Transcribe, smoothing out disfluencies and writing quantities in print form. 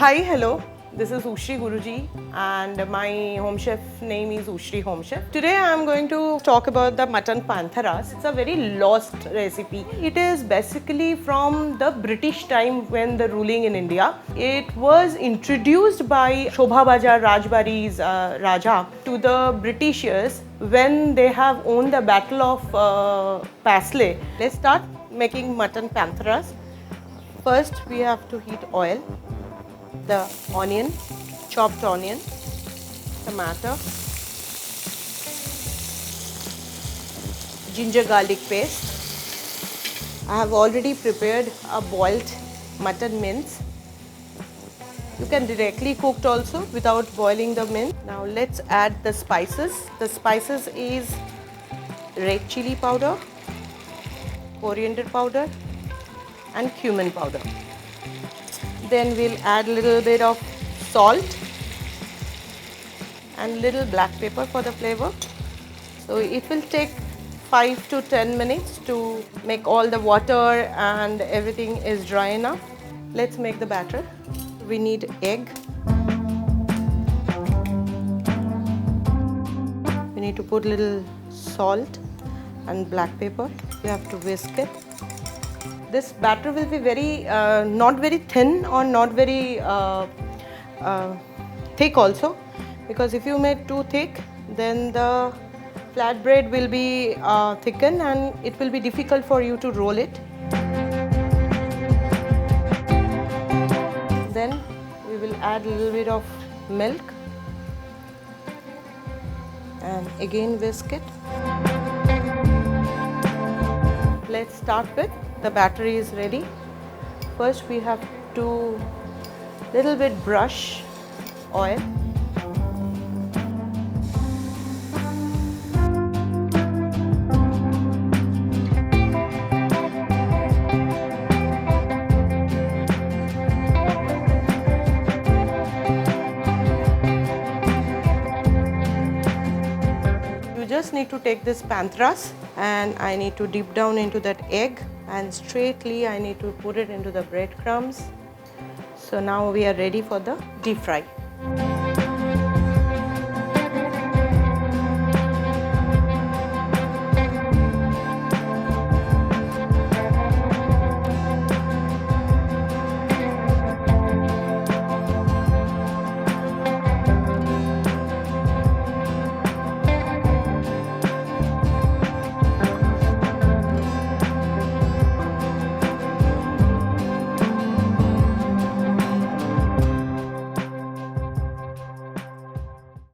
Hi, hello. This is Ushri Guruji and my home chef name is Ushri Home Chef. Today I am going to talk about the Mutton Pantheras. It's a very lost recipe. It is basically from the British time when the ruling in India. It was introduced by Shobha Bajar Rajbari's Raja to the Britishers when they have won the Battle of Pasley. Let's start making Mutton Pantheras. First we have to heat oil. The onion, chopped onion, tomato, ginger garlic paste. I have already prepared a boiled mutton mince. You can directly cook it also without boiling the mince. Now let's add the spices. The spices is red chilli powder, coriander powder and cumin powder. Then we'll add a little bit of salt and little black pepper for the flavor. So it will take 5 to 10 minutes to make all the water and everything is dry enough. Let's make the batter. We need egg. We need to put little salt and black pepper. We have to whisk it. This batter will be very not very thin or not very thick also, because if you make too thick then the flatbread will be thickened and it will be difficult for you to roll it. Then we will add a little bit of milk and again whisk it. Let's start with the batter is ready. First we have to little bit brush oil. You just need to take this pantheras and I need to dip down into that egg and straightly I need to put it into the breadcrumbs. So now we are ready for the deep fry.